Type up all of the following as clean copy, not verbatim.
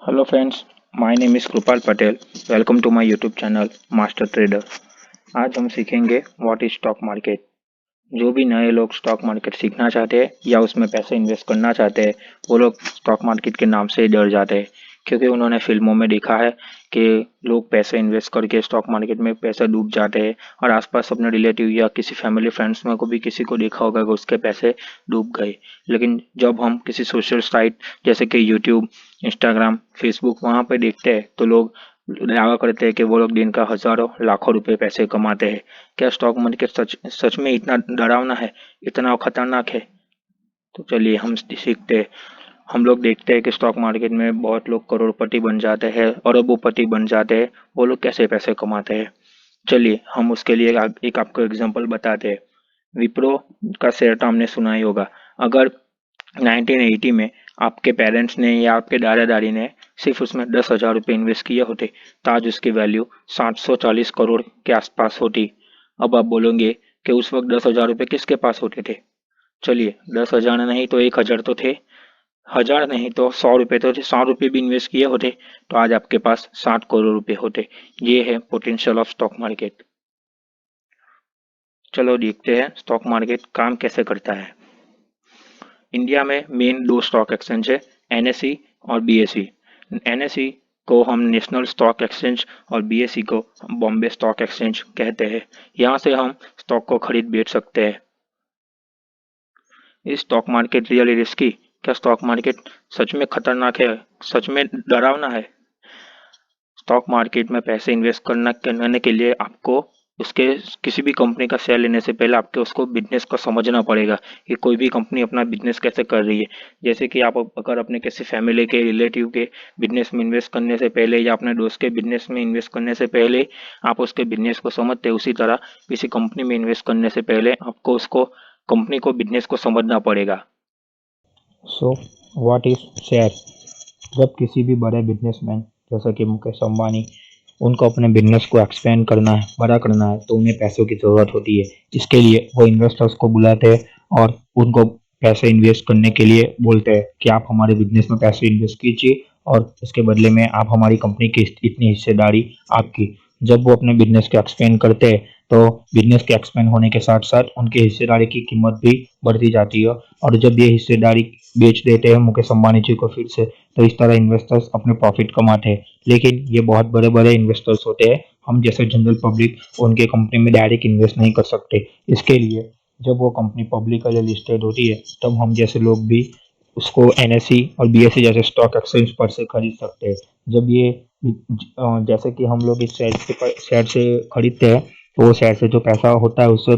Hello friends, my name is Krupal Patel. Welcome to my YouTube channel master trader. आज हम सीखेंगे what is stock market. जो भी नए लोग स्टॉक मार्केट सीखना चाहते हैं या उसमें पैसे इन्वेस्ट करना चाहते हैं वो लोग स्टॉक मार्केट के नाम से ही डर जाते हैं, क्योंकि उन्होंने फिल्मों में देखा है कि लोग पैसे इन्वेस्ट करके स्टॉक मार्केट में पैसे डूब जाते हैं। और आसपास अपने रिलेटिव या किसी फैमिली फ्रेंड्स में को भी किसी को देखा होगा कि उसके पैसे डूब गए। लेकिन जब हम किसी सोशल साइट जैसे कि यूट्यूब, इंस्टाग्राम, फेसबुक वहाँ पे देखते हैं तो लोग दावा करते हैं कि वो लोग दिन का हजारों लाखों रुपए पैसे कमाते हैं। क्या स्टॉक मार्केट सच सच में इतना डरावना है, इतना खतरनाक है? तो चलिए हम सीखते हैं। हम लोग देखते हैं कि स्टॉक मार्केट में बहुत लोग करोड़पति बन जाते हैं, अरबोपति बन जाते हैं। वो लोग कैसे पैसे कमाते हैं? चलिए हम उसके लिए एक आपको एग्जांपल बताते हैं। विप्रो का शेयर तो हमने सुना ही होगा। अगर 1980 में आपके पेरेंट्स ने या आपके दादा दादी ने सिर्फ उसमें 10,000 रुपये इन्वेस्ट किए होते तो आज उसकी वैल्यू 740 करोड़ के आसपास होती। अब आप बोलोगे कि उस वक्त 10,000 रुपये किसके पास होते थे? चलिए 10,000 नहीं तो 1,000 तो थे, 1,000 नहीं तो 100 रुपये तो थे। 100 रुपये भी इन्वेस्ट किए होते तो आज आपके पास 60 करोड़ रुपए होते। ये है पोटेंशियल ऑफ स्टॉक मार्केट। चलो देखते हैं स्टॉक मार्केट काम कैसे करता है। इंडिया में मेन दो स्टॉक एक्सचेंज है, एनएसई और बीएसई। एनएसई को हम नेशनल स्टॉक एक्सचेंज और बीएसई को हम बॉम्बे स्टॉक एक्सचेंज कहते हैं। यहाँ से हम स्टॉक को खरीद बेच सकते हैं। इस स्टॉक मार्केट रियली रिस्की? क्या स्टॉक मार्केट सच में खतरनाक है, सच में डरावना है? स्टॉक मार्केट में पैसे इन्वेस्ट करने के लिए आपको उसके किसी भी कंपनी का शेयर लेने से पहले आपको उसको बिजनेस को समझना पड़ेगा कि कोई भी कंपनी अपना बिजनेस कैसे कर रही है। जैसे कि आप अगर अपने किसी फैमिली के रिलेटिव के बिजनेस में इन्वेस्ट करने से पहले या अपने दोस्त के बिजनेस में इन्वेस्ट करने से पहले आप उसके बिजनेस को समझते हैं, उसी तरह किसी कंपनी में इन्वेस्ट करने से पहले आपको उसको कंपनी को बिजनेस को समझना पड़ेगा। So what is share? जब किसी भी बड़े बिजनेसमैन जैसे कि मुकेश अंबानी, उनको अपने बिजनेस को एक्सपेंड करना है, बड़ा करना है, तो उन्हें पैसों की ज़रूरत होती है। इसके लिए वो इन्वेस्टर्स को बुलाते हैं और उनको पैसे इन्वेस्ट करने के लिए बोलते हैं कि आप हमारे बिजनेस में पैसे इन्वेस्ट कीजिए और इसके बदले में आप हमारी कंपनी की इतनी हिस्सेदारी आपकी। जब वो अपने बिजनेस को एक्सपेंड करते हैं तो बिजनेस के एक्सपेंड होने के साथ साथ उनकी हिस्सेदारी की कीमत भी बढ़ती जाती है। और जब ये हिस्सेदारी बेच देते हैं मुकेश अंबानी जी को फिर से, तो इस तरह इन्वेस्टर्स अपने प्रॉफिट कमाते हैं। लेकिन ये बहुत बड़े बड़े इन्वेस्टर्स होते हैं, हम जैसे जनरल पब्लिक उनके कंपनी में डायरेक्ट इन्वेस्ट नहीं कर सकते। इसके लिए जब वो कंपनी पब्लिकली लिस्टेड होती है तब हम जैसे लोग भी उसको एनएसई और बीएसई जैसे स्टॉक एक्सचेंज पर से खरीद सकते हैं। जब ये जैसे कि हम लोग इस शेयर से खरीदते हैं तो वो शेयर से जो पैसा होता है उससे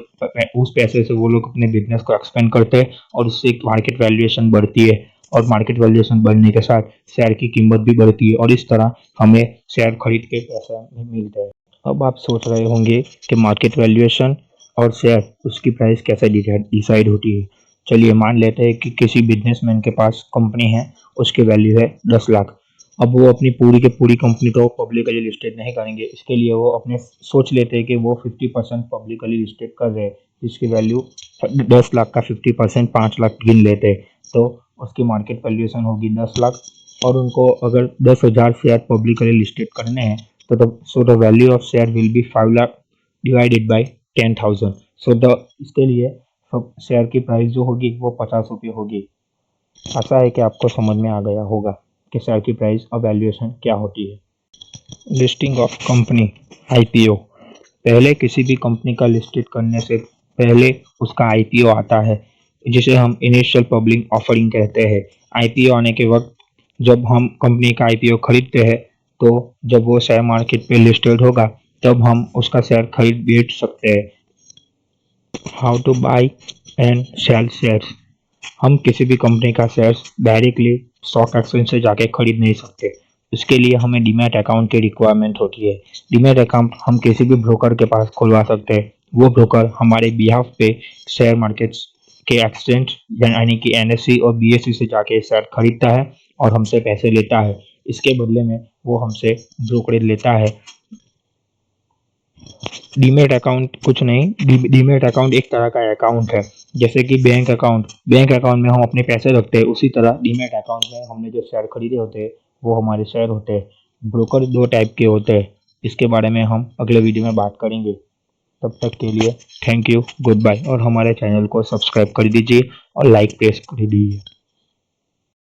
उस पैसे से वो लोग अपने बिजनेस को एक्सपेंड करते हैं और उससे मार्केट वैल्यूएशन बढ़ती है। और मार्केट वैल्यूएशन बढ़ने के साथ शेयर की कीमत भी बढ़ती है और इस तरह हमें शेयर खरीद के पैसा मिलता है। अब आप सोच रहे होंगे कि मार्केट वैल्यूएशन और शेयर उसकी प्राइस कैसे डिसाइड होती है। चलिए मान लेते हैं कि किसी बिजनेसमैन के पास कंपनी है, उसकी वैल्यू है 10 लाख। अब वो अपनी पूरी की पूरी कंपनी तो पब्लिकली लिस्टेड नहीं करेंगे। इसके लिए वो अपने सोच लेते हैं कि वो 50% पब्लिकली लिस्टेड कर रहे हैं, जिसकी वैल्यू 10 लाख का 50% 5 लाख गिन लेते हैं, तो उसकी मार्केट वैल्यूएशन होगी 10 लाख। और उनको अगर 10,000 शेयर पब्लिकली लिस्टेड करने हैं तो the value of share will be 5 lakh divided by 10,000। इसके लिए सब शेयर की प्राइस जो होगी वो 50 रुपये होगी। आशा है कि आपको समझ में आ गया होगा कि शेयर की प्राइस और वैल्यूएशन क्या होती है। Listing of company, IPO. पहले किसी भी कंपनी का लिस्टेड करने से पहले उसका आईपीओ आता है, जिसे हम इनिशियल पब्लिक ऑफरिंग कहते हैं। आईपीओ आने के वक्त जब हम कंपनी का आईपीओ खरीदते हैं तो जब वो शेयर मार्केट पे लिस्टेड होगा तब हम उसका शेयर खरीद बेच सकते हैं। How to buy and sell shares. हम किसी भी कंपनी का शेयर्स डायरेक्टली स्टॉक एक्सचेंज से जाके खरीद नहीं सकते। इसके लिए हमें डीमैट अकाउंट की रिक्वायरमेंट होती है। डीमैट अकाउंट हम किसी भी ब्रोकर के पास खुलवा सकते हैं। वो ब्रोकर हमारे बिहाफ पे शेयर मार्केट्स के एक्सचेंज यानी कि एनएसई और बीएसई से जाके शेयर खरीदता है और हमसे पैसे लेता है। इसके बदले में वो हमसे ब्रोकरेज लेता है। डीमेट अकाउंट कुछ नहीं, डीमेट अकाउंट एक तरह का अकाउंट है। जैसे कि बैंक अकाउंट में हम अपने पैसे रखते हैं, उसी तरह डीमेट अकाउंट में हमने जो शेयर खरीदे होते हैं वो हमारे शेयर होते हैं। ब्रोकर दो टाइप के होते हैं, इसके बारे में हम अगले वीडियो में बात करेंगे। तब तक के लिए थैंक यू, गुड बाय, और हमारे चैनल को सब्सक्राइब कर दीजिए और लाइक प्रेस कर दीजिए।